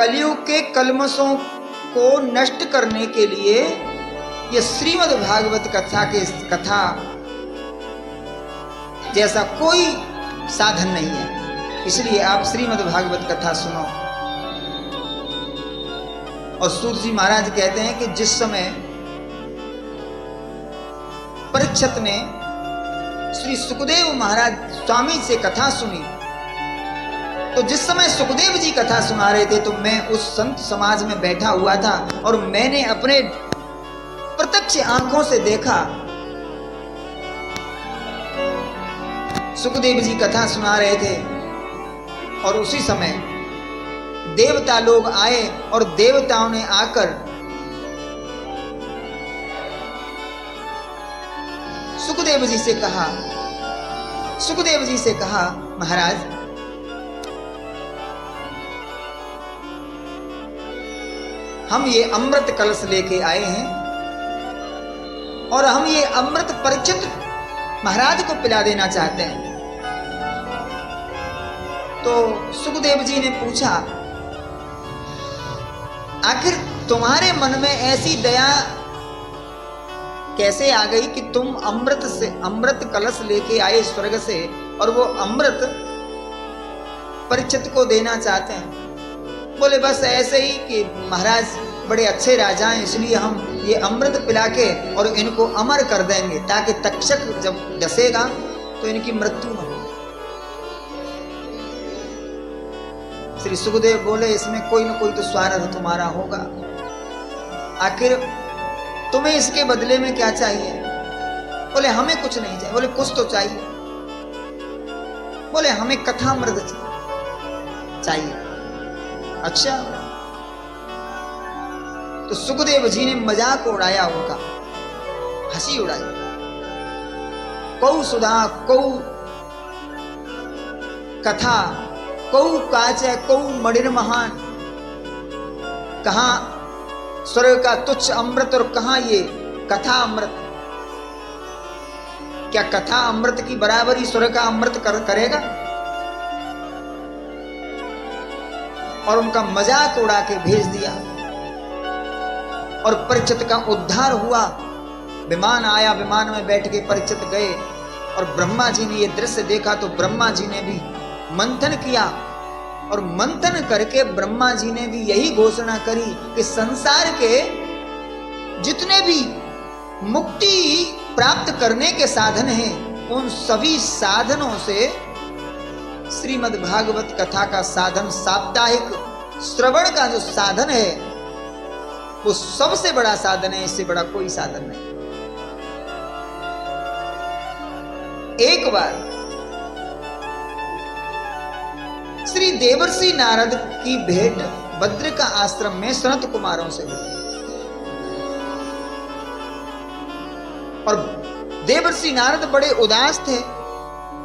कलयुग के कलमशों को नष्ट करने के लिए ये श्रीमद् भागवत कथा जैसा कोई साधन नहीं है। इसलिए आप श्रीमद् भागवत कथा सुनो। और सूत जी महाराज कहते हैं कि जिस समय परीक्षित ने श्री सुखदेव महाराज स्वामी से कथा सुनी, तो जिस समय सुखदेव जी कथा सुना रहे थे तो मैं उस संत समाज में बैठा हुआ था और मैंने अपने प्रत्यक्ष आंखों से देखा सुखदेव जी कथा सुना रहे थे। और उसी समय देवता लोग आए और देवताओं ने आकर सुखदेव जी से कहा महाराज, हम ये अमृत कलश लेके आए हैं और हम ये अमृत परीक्षित महाराज को पिला देना चाहते हैं। तो सुखदेव जी ने पूछा, आखिर तुम्हारे मन में ऐसी दया कैसे आ गई कि तुम अमृत कलश लेके आए स्वर्ग से और वो अमृत परीक्षित को देना चाहते हैं? बोले बस ऐसे ही कि महाराज बड़े अच्छे राजा हैं, इसलिए हम ये अमृत पिला के और इनको अमर कर देंगे ताकि तक्षक जब डसेगा तो इनकी मृत्यु न हो। श्री सुखदेव बोले इसमें कोई न कोई तो स्वार्थ तुम्हारा होगा। आखिर तुम्हें इसके बदले में क्या चाहिए? बोले हमें कुछ नहीं चाहिए। बोले कुछ तो चाहिए। बोले हमें कथामृत चाहिए। अच्छा, तो सुखदेव जी ने मजाक उड़ाया, उनका हंसी उड़ाई। कौ सुधा कौ कथा कौ काच कौ मणिर महान, कहां स्वर्ग का तुच्छ अमृत और कहां ये कथा अमृत। क्या कथा अमृत की बराबरी स्वर्ग का अमृत करेगा? और उनका मजाक उड़ा के भेज दिया और परीक्षित का उद्धार हुआ। विमान आया, विमान में बैठ के परीक्षित गए और ब्रह्मा जी ने ये दृश्य देखा तो ब्रह्मा जी ने भी मंथन किया और मंथन करके ब्रह्मा जी ने भी यही घोषणा करी कि संसार के जितने भी मुक्ति प्राप्त करने के साधन हैं उन सभी साधनों से श्रीमद् भागवत कथा का साधन, साप्ताहिक श्रवण का जो साधन है वो सबसे बड़ा साधन है। इससे बड़ा कोई साधन नहीं। एक बार श्री देवर्षि नारद की भेंट बद्रिका आश्रम में सनत कुमारों से हुई और देवर्षि नारद बड़े उदास थे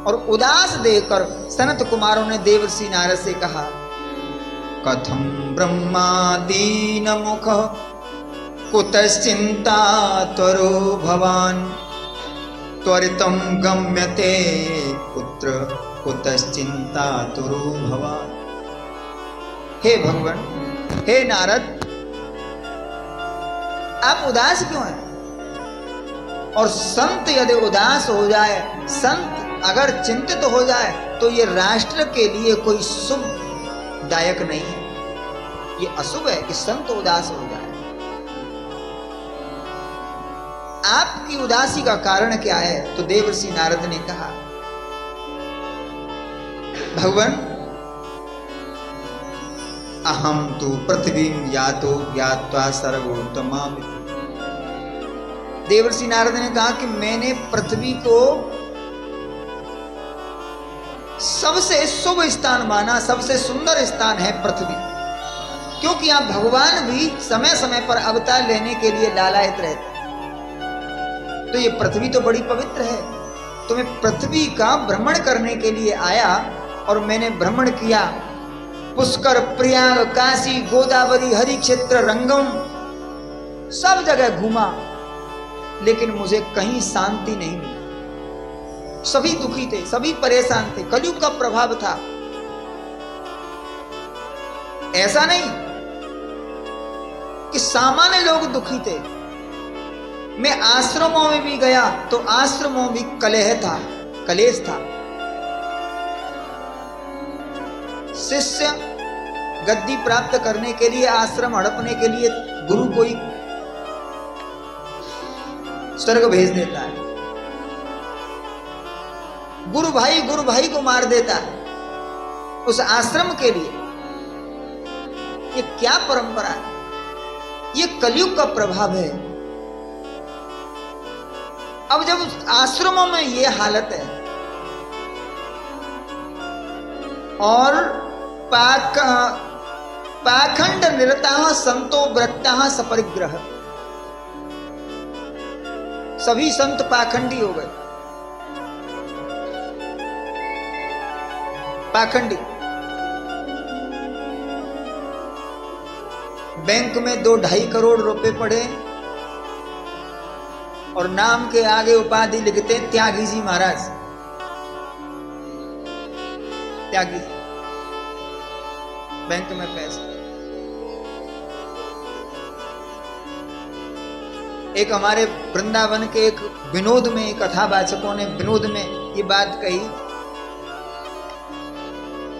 और उदास देखकर सनत कुमारों ने देवर्षि नारद से कहा, कथम ब्रह्मा दीन मुख कुतश्चिंता त्वरो भवान त्वरितम गम्यते पुत्र कुतश्चिंता तुरु भवान। हे भगवान, हे नारद, आप उदास क्यों हैं? और संत यदि उदास हो जाए, संत अगर चिंतित हो जाए तो ये राष्ट्र के लिए कोई शुभदायक नहीं है। ये अशुभ है कि संत उदास हो जाए। आपकी उदासी का कारण क्या है? तो देवर्षि नारद ने कहा, भगवान, अहम तो पृथ्वी यातो ज्ञात्वा सर्वोत्तमा। देवर्षि नारद ने कहा कि मैंने पृथ्वी को सबसे शुभ स्थान माना, सबसे सुंदर स्थान है पृथ्वी, क्योंकि आप भगवान भी समय समय पर अवतार लेने के लिए लालायित रहते। तो ये पृथ्वी तो बड़ी पवित्र है, तो मैं पृथ्वी का भ्रमण करने के लिए आया और मैंने भ्रमण किया। पुष्कर, प्रयाग, काशी, गोदावरी, हरि क्षेत्र, रंगम सब जगह घूमा, लेकिन मुझे कहीं शांति नहीं मिली। सभी दुखी थे, सभी परेशान थे, कलयुग का प्रभाव था। ऐसा नहीं कि सामान्य लोग दुखी थे। मैं आश्रमों में भी गया तो आश्रमों भी कलह था, कलेश था। शिष्य गद्दी प्राप्त करने के लिए, आश्रम हड़पने के लिए गुरु कोई स्वर्ग भेज देता है, गुरु भाई को मार देता है उस आश्रम के लिए। ये क्या परंपरा है? ये कलयुग का प्रभाव है। अब जब आश्रमों में ये हालत है और पाखंड निरताः संतो वृत्ताः सपरिग्रह, सभी संत पाखंडी हो गए। पाखंडी, बैंक में 2-2.5 करोड़ रुपए पड़े और नाम के आगे उपाधि लिखते त्यागी जी महाराज, त्यागी जी, बैंक में पैसे। एक हमारे वृंदावन के एक विनोद में, कथावाचकों ने विनोद में ये बात कही।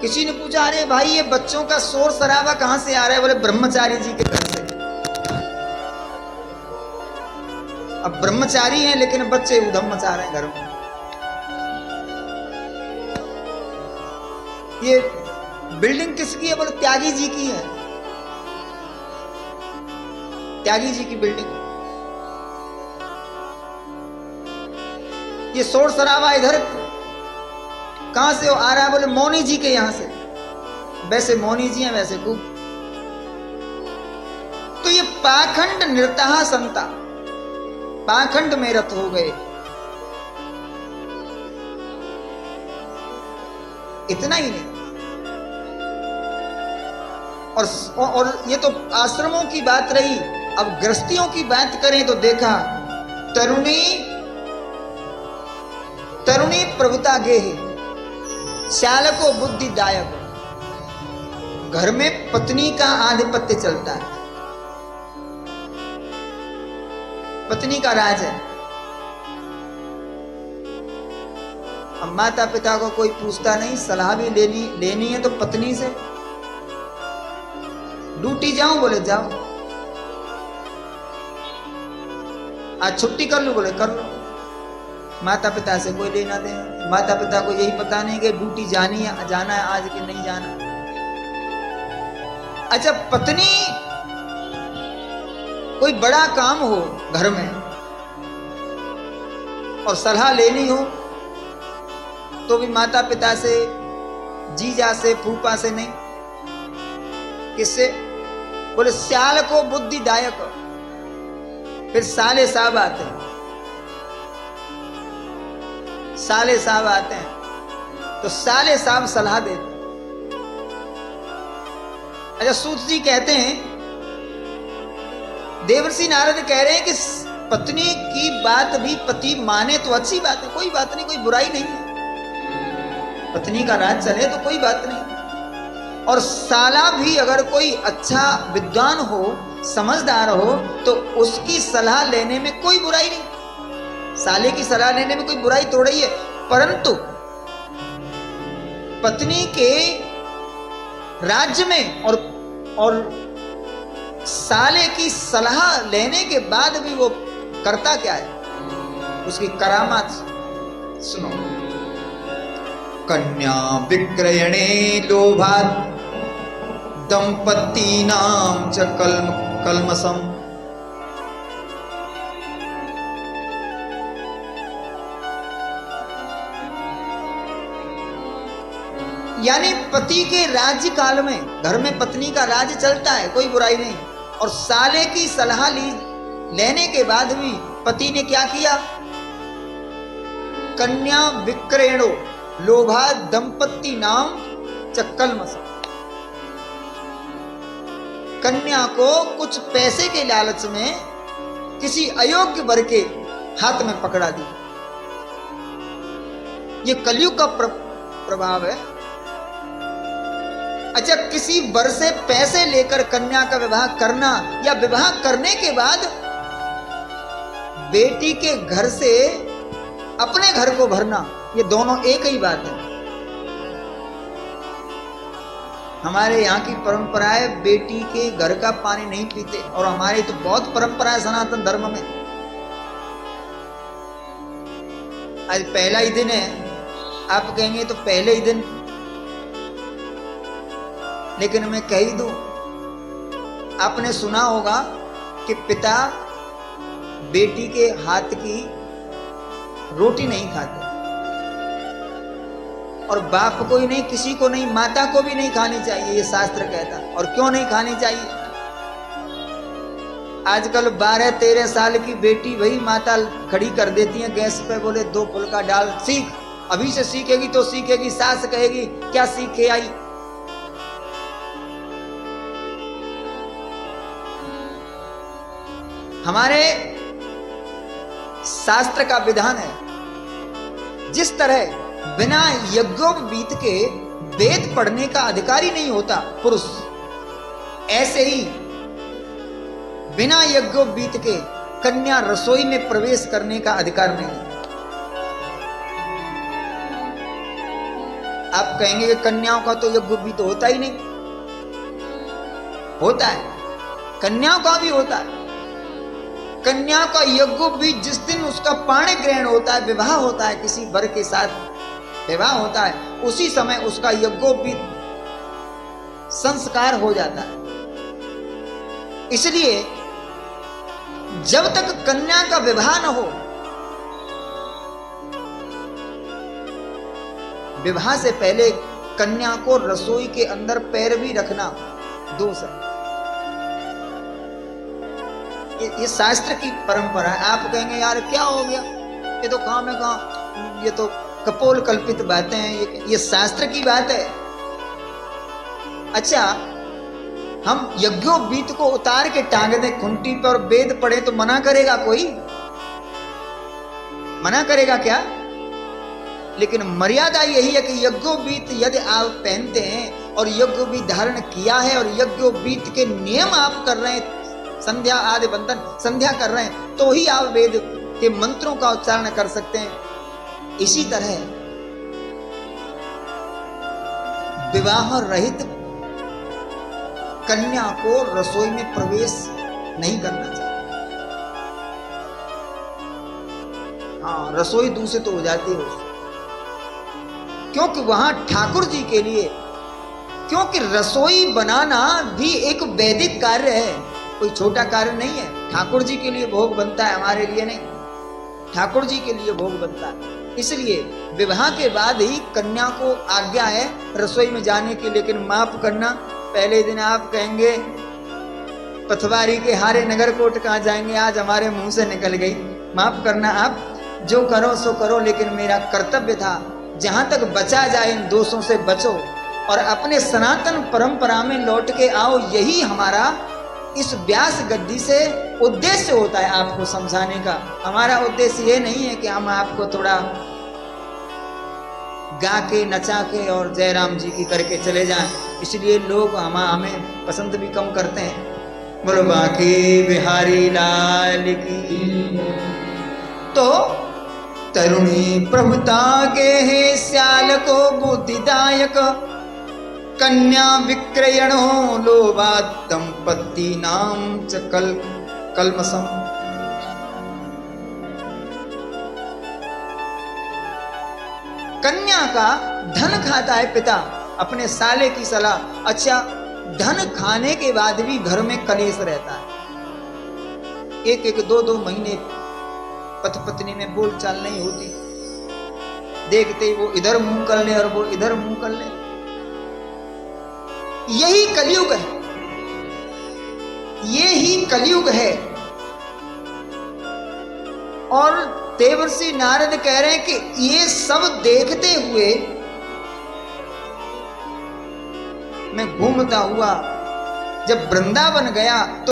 किसी ने पूछा, अरे भाई ये बच्चों का शोर शराबा कहां से आ रहा है? बोले ब्रह्मचारी जी के घर से। अब ब्रह्मचारी हैं लेकिन बच्चे उधम मचा रहे हैं घरों में। ये बिल्डिंग किसकी है? बोले त्यागी जी की है, त्यागी जी की बिल्डिंग। ये शोर शराबा इधर कहां से आ रहा है? बोले मौनी जी के यहां से। वैसे मौनी जी हैं, वैसे खूब। तो ये पाखंड निरताः संता, पाखंड में रत हो गए। इतना ही नहीं, और ये तो आश्रमों की बात रही। अब गृहस्थियों की बात करें तो देखा, तरुणी प्रभुता गेह, श्यालको बुद्धिदायक। घर में पत्नी का आधिपत्य चलता है, पत्नी का राज है। अब माता पिता को कोई पूछता नहीं, सलाह भी लेनी है तो पत्नी से। ड्यूटी जाऊं? बोले जाओ। आज छुट्टी कर लूं? बोले कर लो। माता पिता से कोई लेना देना। माता पिता को यही पता नहीं कि ड्यूटी जाना है आज कि नहीं जाना। अच्छा, पत्नी कोई बड़ा काम हो घर में और सलाह लेनी हो तो भी माता पिता से, जीजा से, फूफा से नहीं। किससे? बोले श्याल को बुद्धिदायक। फिर साले साहब आते हैं, साले साहब आते हैं तो साले साहब सलाह देते। अच्छा, सूत जी कहते हैं, देवर्षि नारद कह रहे हैं कि पत्नी की बात भी पति माने तो अच्छी बात है, कोई बात नहीं, कोई बुराई नहीं है। पत्नी का राज चले तो कोई बात नहीं। और साला भी अगर कोई अच्छा विद्वान हो, समझदार हो, तो उसकी सलाह लेने में कोई बुराई नहीं। साले की सलाह लेने में कोई बुराई थोड़ी ही है। परंतु पत्नी के राज्य में और साले की सलाह लेने के बाद भी वो करता क्या है, उसकी करामात सुनो। कन्या विक्रयणे लोभात् दंपतीनां च कल्मषम्। यानी पति के राज्य काल में घर में पत्नी का राज्य चलता है, कोई बुराई नहीं। और साले की सलाह लेने के बाद भी पति ने क्या किया? कन्या विक्रयणो लोभा दंपत्ति नाम चक्कलमस। कन्या को कुछ पैसे के लालच में किसी अयोग्य वर के हाथ में पकड़ा दी। ये कलयुग का प्रभाव है। अच्छा, किसी वर से पैसे लेकर कन्या का विवाह करना या विवाह करने के बाद बेटी के घर से अपने घर को भरना, ये दोनों एक ही बात है। हमारे यहाँ की परंपरा है बेटी के घर का पानी नहीं पीते, और हमारी तो बहुत परंपरा है सनातन धर्म में। आज पहला ही दिन है, आप कहेंगे तो पहले ही दिन, लेकिन मैं कह ही दूं, आपने सुना होगा कि पिता बेटी के हाथ की रोटी नहीं खाते, और बाप को ही नहीं, किसी को नहीं, माता को भी नहीं खानी चाहिए, ये शास्त्र कहता। और क्यों नहीं खानी चाहिए? आजकल 12-13 साल की बेटी वही माता खड़ी कर देती है गैस पे, बोले 2 फुलका डाल, सीख, अभी से सीखेगी तो सीखेगी। सास कहेगी क्या सीख के आई? हमारे शास्त्र का विधान है, जिस तरह बिना यज्ञोपवीत के वेद पढ़ने का अधिकारी नहीं होता पुरुष, ऐसे ही बिना यज्ञोपवीत के कन्या रसोई में प्रवेश करने का अधिकार नहीं। आप कहेंगे कि कन्याओं का तो यज्ञोपवीत होता ही नहीं। होता है, कन्याओं का भी होता है। कन्या का यज्ञोपवीत जिस दिन उसका पाणी ग्रहण होता है, विवाह होता है, किसी वर के साथ विवाह होता है, उसी समय उसका यज्ञोपवीत संस्कार हो जाता है। इसलिए जब तक कन्या का विवाह न हो, विवाह से पहले कन्या को रसोई के अंदर पैर भी रखना दोष है। ये शास्त्र की परंपरा है। आप कहेंगे यार क्या हो गया, ये तो काम है, कहां, ये तो कपोल कल्पित बातें हैं, ये शास्त्र की बात है। अच्छा, हम यज्ञोपवीत को उतार के टांग दें खुंटी पर और वेद पढ़े तो मना करेगा कोई? मना करेगा क्या? लेकिन मर्यादा यही है कि यज्ञोपवीत यदि आप पहनते हैं और यज्ञोपवीत धारण किया है और यज्ञोपवीत के नियम आप कर रहे हैं, संध्या आदि बंधन संध्या कर रहे हैं, तो ही आप वेद के मंत्रों का उच्चारण कर सकते हैं। इसी तरह विवाह रहित कन्या को रसोई में प्रवेश नहीं करना चाहिए। हाँ, रसोई दूषित हो जाती है उससे, क्योंकि वहां ठाकुर जी के लिए, क्योंकि रसोई बनाना भी एक वैदिक कार्य है, कोई छोटा कार्य नहीं है। ठाकुर जी के लिए भोग बनता है, हमारे लिए नहीं, ठाकुर जी के लिए भोग बनता है। इसलिए विवाह के बाद ही कन्या को आज्ञा है रसोई में जाने की। लेकिन माफ करना, पहले दिन आप कहेंगे पथवारी के हारे नगर कोट कहाँ जाएंगे, आज हमारे मुंह से निकल गई, माफ करना, आप जो करो सो करो, लेकिन मेरा कर्तव्य था जहां तक बचा जाए इन दोषों से बचो और अपने सनातन परंपरा में लौट के आओ। यही हमारा इस व्यास गद्दी से उद्देश्य होता है आपको समझाने का। हमारा उद्देश्य ये नहीं है कि हम आपको थोड़ा गा के नचा के और जयराम जी की करके चले जाएं, इसलिए लोग हमें पसंद भी कम करते हैं। बोलो बाकी बिहारी लाल की। तो तरुणी प्रभुता के है श्याल को बुद्धिदायक, कन्या विक्रयणो लोभात् दंपति नाम च कलमसम। कन्या का धन खाता है पिता, अपने साले की सलाह। अच्छा, धन खाने के बाद भी घर में कलेश रहता है। 1-1, 2-2 महीने पति पत्नी में बोलचाल नहीं होती, देखते ही वो इधर मुंह कर ले और वो इधर मुंह कर ले। यही कलयुग है, ये ही कलयुग है। और देवर्षि नारद कह रहे हैं कि ये सब देखते हुए मैं घूमता हुआ जब वृंदावन गया तो